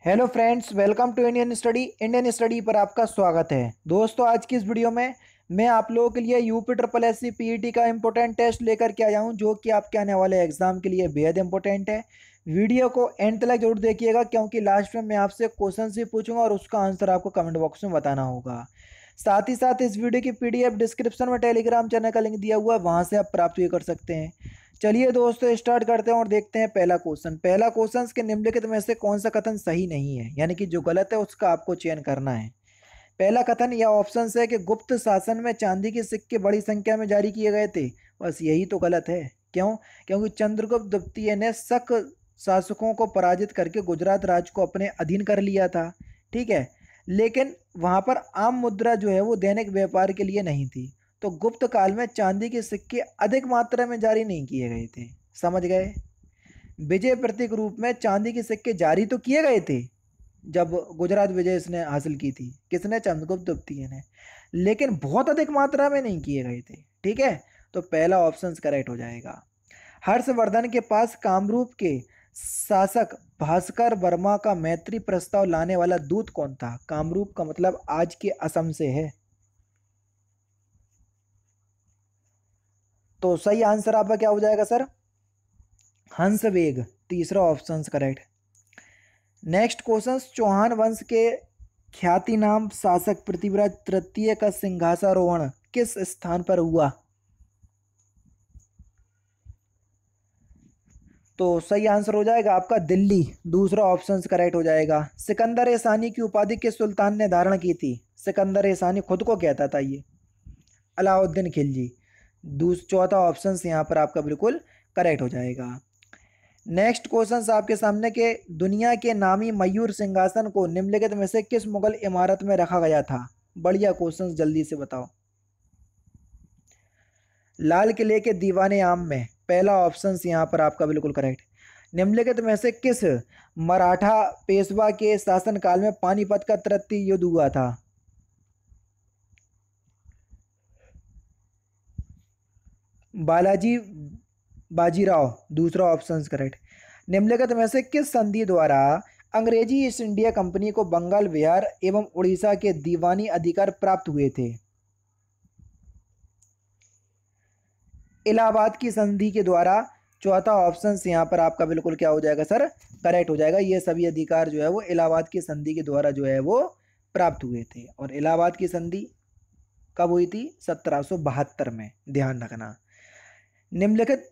Hello friends, welcome to Indian study पर आपका स्वागत है। दोस्तों, आज की इस वीडियो में मैं आप लोगों के लिए UP triple S C PET का इम्पोर्टेंट टेस्ट लेकर के आया हूं, जो कि आपके आने वाले एग्जाम के लिए बेहद इंपॉर्टेंट है। वीडियो को एंड तक जरूर देखिएगा, क्योंकि लास्ट में मैं आपसे क्वेश्चन भी पूछूंगा और उसका आंसर आपको कमेंट बॉक्स में बताना होगा। साथ ही साथ इस वीडियो की पीडीएफ डिस्क्रिप्शन में टेलीग्राम चैनल का लिंक दिया हुआ है, वहां से आप प्राप्त भी कर सकते हैं। चलिए दोस्तों, स्टार्ट करते हैं और देखते हैं पहला क्वेश्चन के निम्नलिखित में से कौन सा कथन सही नहीं है, यानी कि जो गलत है उसका आपको चयन करना है। पहला कथन या ऑप्शन है कि गुप्त शासन में चांदी के सिक्के बड़ी संख्या में जारी किए गए थे। बस यही तो गलत है। क्यों? क्योंकि चंद्रगुप्त द्वितीय ने शक शासकों को पराजित करके गुजरात राज्य को अपने अधीन कर लिया था। ठीक है, लेकिन वहां पर आम मुद्रा जो है वो दैनिक व्यापार के लिए नहीं थी। तो गुप्त काल में चांदी के सिक्के अधिक मात्रा में जारी नहीं किए गए थे। समझ गए? विजय प्रतीक रूप में चांदी के सिक्के जारी तो किए गए थे जब गुजरात विजय इसने हासिल की थी। किसने? चंद्रगुप्त द्वितीय ने। लेकिन बहुत अधिक मात्रा में नहीं किए गए थे। ठीक है, तो पहला ऑप्शन करेक्ट हो जाएगा। हर्षवर्धन के पास कामरूप के शासक भास्कर वर्मा का मैत्री प्रस्ताव लाने वाला दूत कौन था? कामरूप का मतलब आज के असम से है। तो सही आंसर आपका क्या हो जाएगा सर? हंसवेग। तीसरा option correct. Next question, Chauhan वंश के ख्यातिनाम शासक पृथ्वीराज तृतीय का सिंहासरोहण किस स्थान पर हुआ? तो सही आंसर हो जाएगा आपका दिल्ली। दूसरा ऑप्शन करेक्ट हो जाएगा। सिकंदर ए की उपाधि किस सुल्तान ने धारण की थी? सिकंदर ए खुद को कहता था ये। अलाउद्दीन खिलजी। चौथा ऑप्शन यहाँ पर आपका बिल्कुल करेक्ट हो जाएगा। नेक्स्ट क्वेश्चन आपके सामने के दुनिया के नामी मयूर सिंहासन को निम्नलिखित में से किस मुगल इमारत में रखा गया था? बढ़िया क्वेश्चन, जल्दी से बताओ। लाल किले के दीवाने आम में। पहला ऑप्शन यहाँ पर आपका बिल्कुल करेक्ट। निम्नलिखित में से किस मराठा पेशवा के शासनकाल में पानीपत का तृतीय युद्ध हुआ था? बालाजी बाजीराव। दूसरा ऑप्शन करेक्ट। निम्नलिखित में से किस संधि द्वारा अंग्रेजी ईस्ट इंडिया कंपनी को बंगाल, बिहार एवं उड़ीसा के दीवानी अधिकार प्राप्त हुए थे? इलाहाबाद की संधि के द्वारा। चौथा ऑप्शन यहाँ पर आपका बिल्कुल क्या हो जाएगा सर? करेक्ट हो जाएगा। ये सभी अधिकार जो है वो इलाहाबाद की संधि के द्वारा जो है वो प्राप्त हुए थे। और इलाहाबाद की संधि कब हुई थी? 1772 में, ध्यान रखना। निम्नलिखित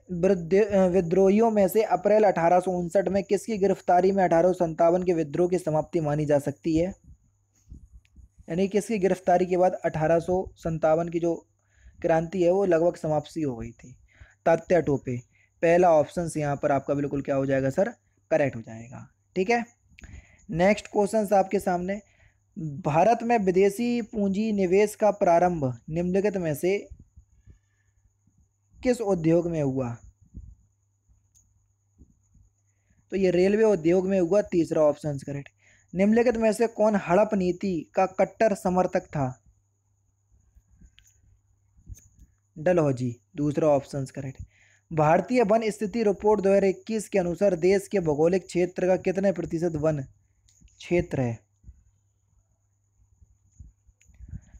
विद्रोहियों में से अप्रैल 1859 में किसकी गिरफ्तारी में 1857 के विद्रोह की समाप्ति मानी जा सकती है? यानी किसकी गिरफ्तारी के बाद 1857 की जो क्रांति है वो लगभग समाप्ति हो गई थी? तात्या टोपे। पहला ऑप्शन यहाँ पर आपका बिल्कुल क्या हो जाएगा सर? करेक्ट हो जाएगा। ठीक है, नेक्स्ट क्वेश्चन आपके सामने। भारत में विदेशी पूंजी निवेश का प्रारंभ निम्नलिखित में से किस उद्योग में हुआ? तो ये रेलवे उद्योग में हुआ। तीसरा ऑप्शन करेक्ट। निम्नलिखित में से कौन हड़प नीति का कट्टर समर्थक था? डलहौजी। दूसरा ऑप्शन करेक्ट। भारतीय वन स्थिति रिपोर्ट 2021 के अनुसार देश के भौगोलिक क्षेत्र का कितने प्रतिशत वन क्षेत्र है?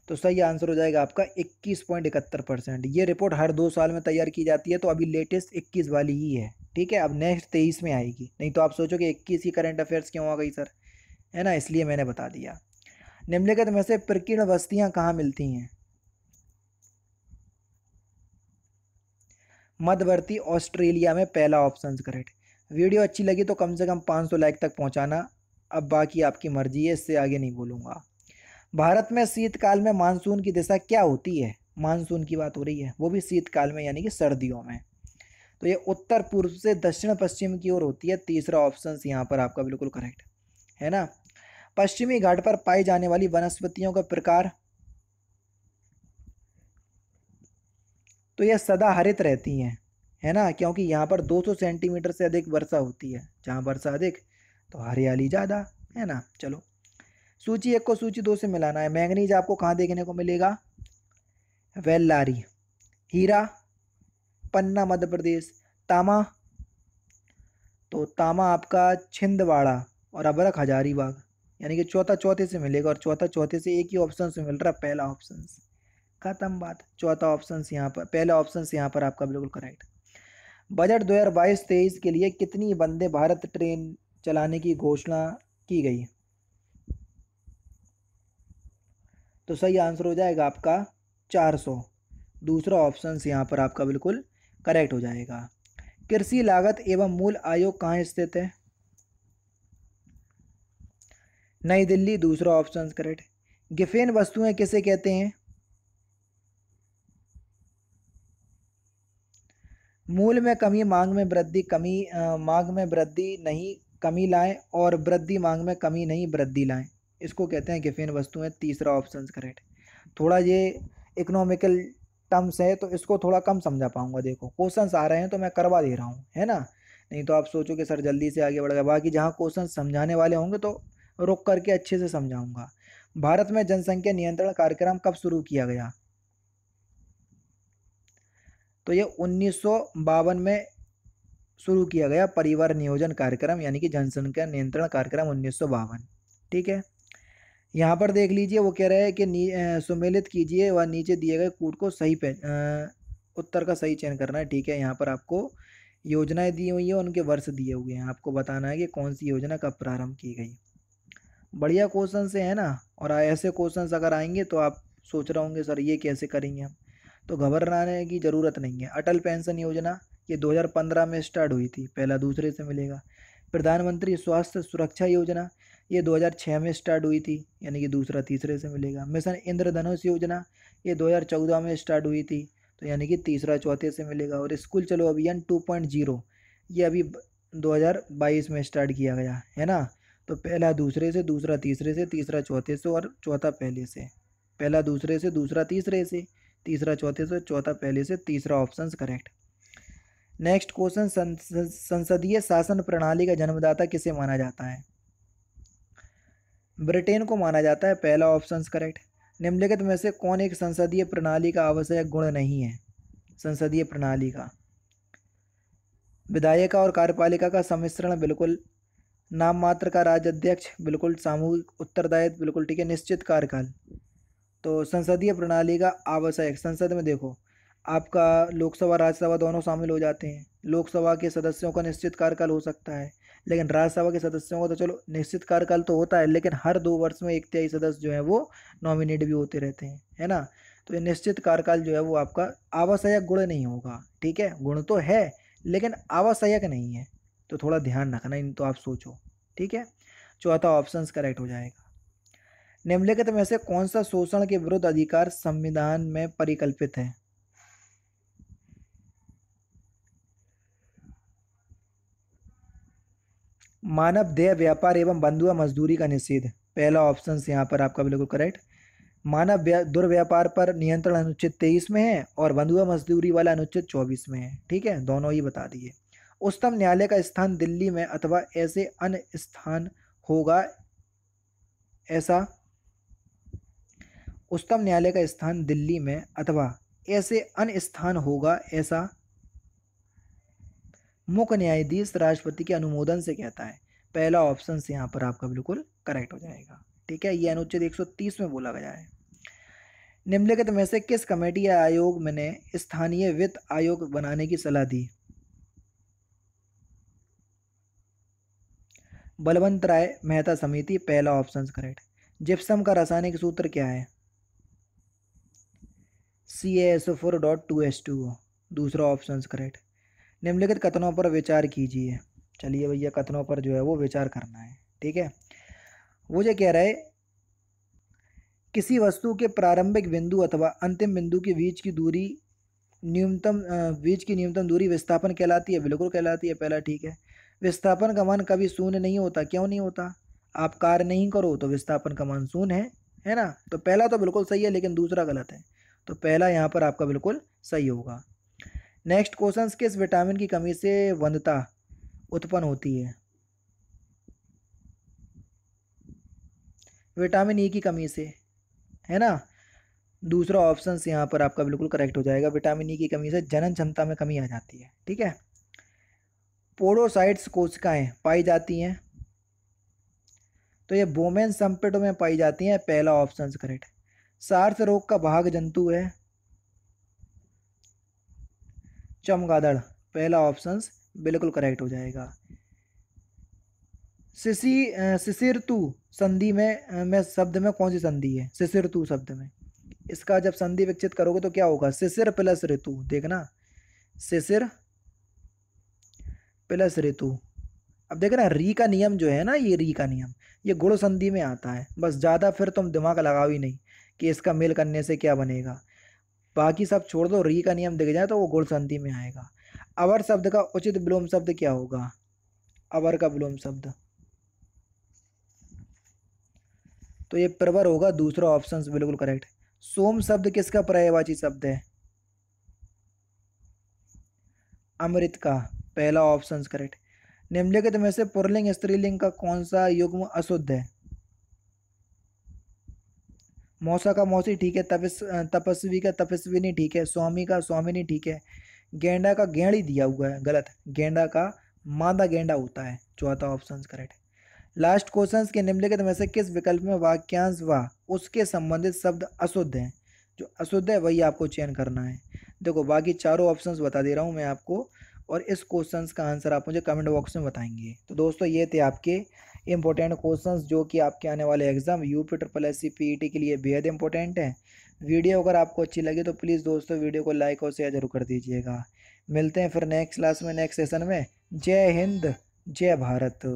तो सही आंसर हो जाएगा आपका 21.71%। ये रिपोर्ट हर 2 साल में तैयार की जाती है, तो अभी लेटेस्ट 21 वाली ही है। ठीक है, अब नेक्स्ट 23 में आएगी। नहीं तो आप सोचो कि 21 की करंट अफेयर्स क्यों आ गई सर, है ना, इसलिए मैंने बता दिया। निम्नलिखित में से प्रकीर्ण बस्तियां कहाँ मिलती हैं? मध्यवर्ती ऑस्ट्रेलिया में। पहला ऑप्शन करेक्ट। वीडियो अच्छी लगी तो कम से कम 500 लाइक तक पहुंचाना। अब बाकी आपकी मर्जी है, इससे आगे नहीं बोलूँगा। भारत में शीतकाल में मानसून की दिशा क्या होती है? मानसून की बात हो रही है, वो भी शीतकाल में यानी कि सर्दियों में। तो ये उत्तर पूर्व से दक्षिण पश्चिम की ओर होती है। तीसरा ऑप्शन यहाँ पर आपका बिल्कुल करेक्ट है ना। पश्चिमी घाट पर पाई जाने वाली वनस्पतियों का प्रकार? तो ये सदाहरित रहती हैं, है ना, क्योंकि यहाँ पर 200 सेंटीमीटर से अधिक वर्षा होती है। जहाँ वर्षा अधिक तो हरियाली ज़्यादा, है ना। चलो, सूची 1 को सूची 2 से मिलाना है। मैंगनीज आपको कहाँ देखने को मिलेगा? वेल्लारी। हीरा? पन्ना मध्य प्रदेश। तामा? तो तामा आपका छिंदवाड़ा। और अबरख हजारीबाग, यानी कि चौथा चौथे से मिलेगा, और चौथा चौथे से एक ही ऑप्शन से मिल रहा है, पहला ऑप्शन। खत्म बात, चौथा ऑप्शन यहाँ पर, पहला ऑप्शन यहाँ पर आपका बिल्कुल करेक्ट। बजट 2022-23 के लिए कितनी वंदे भारत ट्रेन चलाने की घोषणा की गई? तो सही आंसर हो जाएगा आपका 400। दूसरा ऑप्शन यहाँ पर आपका बिल्कुल करेक्ट हो जाएगा। कृषि लागत एवं मूल्य आयोग कहाँ स्थित है? नई दिल्ली, दूसरा ऑप्शन करेक्ट। गिफेन वस्तुएं किसे कहते हैं? मूल्य में कमी, मांग में वृद्धि, मांग में वृद्धि नहीं कमी लाएं, और वृद्धि मांग में कमी नहीं वृद्धि लाएं, इसको कहते हैं गिफेन वस्तुएं, तीसरा ऑप्शन करेक्ट। थोड़ा ये इकोनॉमिकल टर्म्स है तो इसको थोड़ा कम समझा पाऊंगा, देखो क्वेश्चंस आ रहे हैं तो मैं करवा दे रहा हूँ, है ना, नहीं तो आप सोचो कि सर जल्दी से आगे बढ़ गया। बाकी जहाँ क्वेश्चन समझाने वाले होंगे तो रुक करके अच्छे से समझाऊंगा। भारत में जनसंख्या नियंत्रण कार्यक्रम कब शुरू किया गया? तो ये 1952 में शुरू किया गया, परिवार नियोजन कार्यक्रम, यानी कि जनसंख्या नियंत्रण कार्यक्रम 1952। ठीक है, यहाँ पर देख लीजिए, वो कह रहे हैं कि सुमेलित कीजिए व नीचे दिए गए कूट को सही पे उत्तर का सही चयन करना है। ठीक है, यहाँ पर आपको योजनाएं दी हुई है, उनके वर्ष दिए हुए हैं, आपको बताना है कि कौन सी योजना कब प्रारंभ की गई। बढ़िया क्वेश्चन से है ना, और ऐसे क्वेश्चन अगर आएंगे तो आप सोच रहे होंगे सर ये कैसे करेंगे हम, तो घबराने की ज़रूरत नहीं है। अटल पेंशन योजना ये 2015 में स्टार्ट हुई थी, पहला दूसरे से मिलेगा। प्रधानमंत्री स्वास्थ्य सुरक्षा योजना ये 2006 में स्टार्ट हुई थी, यानी कि दूसरा तीसरे से मिलेगा। मिशन इंद्रधनुष योजना ये 2014 में स्टार्ट हुई थी, तो यानी कि तीसरा चौथे से मिलेगा। और स्कूल चलो अभियान 2.0 ये अभी 2022 में स्टार्ट किया गया है ना, तो पहला दूसरे से, दूसरा तीसरे से, तीसरा चौथे से, और चौथा पहले से। पहला दूसरे से, दूसरा तीसरे से, तीसरा चौथे से, चौथा पहले से, तीसरा ऑप्शन करेक्ट। नेक्स्ट क्वेश्चन, संसदीय शासन प्रणाली का जन्मदाता किसे माना जाता है? ब्रिटेन को माना जाता है, पहला ऑप्शन करेक्ट। निम्नलिखित में से कौन एक संसदीय प्रणाली का आवश्यक गुण नहीं है? संसदीय प्रणाली का विधायिका और कार्यपालिका का सम्मिश्रण, बिल्कुल। नाम मात्र का राज्याध्यक्ष, बिल्कुल। सामूहिक उत्तरदायित्व, बिल्कुल ठीक है। निश्चित कार्यकाल, तो संसदीय प्रणाली का आवश्यक, संसद में देखो आपका लोकसभा राज्यसभा दोनों शामिल हो जाते हैं। लोकसभा के सदस्यों का निश्चित कार्यकाल हो सकता है, लेकिन राज्यसभा के सदस्यों का तो चलो निश्चित कार्यकाल तो होता है, लेकिन हर 2 वर्ष में 1/3 सदस्य जो है वो नॉमिनेट भी होते रहते हैं, है ना। तो ये निश्चित कार्यकाल जो है वो आपका आवश्यक गुण नहीं होगा, ठीक है, गुण तो है लेकिन आवश्यक नहीं है, तो थोड़ा ध्यान रखना, इन तो आप सोचो, ठीक है। चौथा ऑप्शन करेक्ट हो जाएगा। निम्नलिखित में से कौन सा शोषण के विरुद्ध अधिकार संविधान में परिकल्पित है? मानव देह व्यापार एवं बंधुआ मजदूरी का निषेध, पहला ऑप्शन यहाँ पर आपका बिल्कुल करेक्ट। मानव दुर्व्यापार पर नियंत्रण अनुच्छेद 23 में है, और बंधुआ मजदूरी वाला अनुच्छेद 24 में है, ठीक है, दोनों ही बता दिए। उच्चतम न्यायालय का स्थान दिल्ली में अथवा ऐसे अन्य स्थान होगा, ऐसा उच्चतम न्यायालय का स्थान दिल्ली में अथवा ऐसे अन्य स्थान होगा, ऐसा मुख्य न्यायाधीश राष्ट्रपति के अनुमोदन से कहता है, पहला ऑप्शन से यहाँ पर आपका बिल्कुल करेक्ट हो जाएगा, ठीक है। ये अनुच्छेद 130 में बोला गया है। निम्नलिखित में से किस कमेटी या आयोग ने स्थानीय वित्त आयोग बनाने की सलाह दी? बलवंत राय मेहता समिति, पहला ऑप्शन करेक्ट। जिप्सम का रासायनिक सूत्र क्या है? CaSO4.2H2O, दूसरा ऑप्शन करेक्ट। निम्नलिखित कथनों पर विचार कीजिए। चलिए भैया, कथनों पर जो है वो विचार करना है, ठीक है। वो जो कह रहा है, किसी वस्तु के प्रारंभिक बिंदु अथवा अंतिम बिंदु के बीच की दूरी न्यूनतम दूरी विस्थापन कहलाती है, बिल्कुल कहलाती है, पहला ठीक है। विस्थापन का मान कभी शून्य नहीं होता, क्यों नहीं होता? आप कार्य नहीं करो तो विस्थापन का मान शून्य है ना, तो पहला तो बिल्कुल सही है, लेकिन दूसरा गलत है, तो पहला यहाँ पर आपका बिल्कुल सही होगा। नेक्स्ट क्वेश्चन, किस विटामिन की कमी से वंध्यता उत्पन्न होती है? विटामिन ई की कमी से, है ना। दूसरा ऑप्शन यहाँ पर आपका बिल्कुल करेक्ट हो जाएगा, विटामिन ई की कमी से जनन क्षमता में कमी आ जाती है, ठीक है। पोडोसाइट्स कोशिकाएं पाई जाती हैं तो ये बोमेन संपिटों में पाई जाती हैं, पहला ऑप्शन करेक्ट। सार्स रोग का भाग जंतु है चमगादड़, पहला ऑप्शन बिल्कुल करेक्ट हो जाएगा। शिशिरतु संधि में शब्द में कौन सी संधि है शिशिरतु शब्द में? इसका जब संधि विकसित करोगे तो क्या होगा, शिशिर प्लस ऋतु, देखना शिशिर प्लस ऋतु। अब देखना री का नियम जो है ना, ये री का नियम ये गुण संधि में आता है, बस ज़्यादा फिर तुम दिमाग लगाओ ही नहीं कि इसका मेल करने से क्या बनेगा, बाकी सब छोड़ दो, री का नियम दिख जाए तो वो गुण संधि में आएगा। अवर शब्द का उचित विलोम शब्द क्या होगा, अवर का विलोम शब्द तो ये प्रवर होगा, दूसरा ऑप्शन बिल्कुल करेक्ट। सोम शब्द किसका पर्यायवाची शब्द है, अमृत का, पहला ऑप्शन करेक्ट। निम्नलिखित में से पुल्लिंग स्त्रीलिंग का कौन सा युग्म अशुद्ध है? मौसा का मौसी ठीक है, तपस्वी का तपस्विनी ठीक है, स्वामी का स्वामिनी ठीक है, गेंडा का गेंडी दिया हुआ है गलत, गेंडा का मादा गेंडा होता है, चौथा ऑप्शन करेक्ट। लास्ट क्वेश्चंस के निम्नलिखित में से किस विकल्प में वाक्यांश व उसके संबंधित शब्द अशुद्ध हैं? जो अशुद्ध है वही आपको चयन करना है। देखो बाकी चारों ऑप्शंस बता दे रहा हूँ मैं आपको, और इस क्वेश्चंस का आंसर आप मुझे कमेंट बॉक्स में बताएंगे। तो दोस्तों ये थे आपके इंपॉर्टेंट क्वेश्चंस जो कि आपके आने वाले exam UP triple S C PET के लिए बेहद इंपॉर्टेंट है। वीडियो अगर आपको अच्छी लगी तो प्लीज़ दोस्तों वीडियो को लाइक और शेयर जरूर कर दीजिएगा। मिलते हैं फिर नेक्स्ट क्लास में, नेक्स्ट सेशन में। जय हिंद, जय भारत।